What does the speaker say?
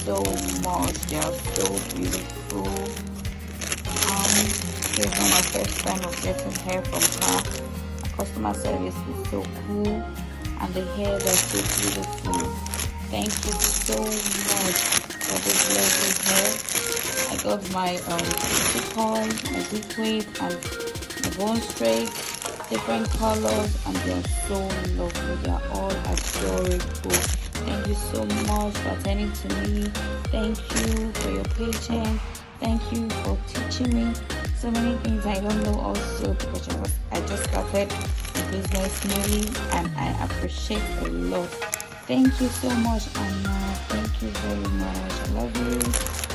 so much. They are so beautiful. This is my first time of getting hair from her. Customer service is so cool, and the hair is so beautiful. Thank you so much for this lovely hair. I got my coupon, my deep wave, and the bone straight, different colors, and they are so lovely. They are all adorable. Thank you so much for attending to me. Thank you for your patience. Thank you for teaching me so many things I don't know also, because I just started the business newly, and I appreciate a lot. Thank you so much, Anna. Thank you very much. I love you.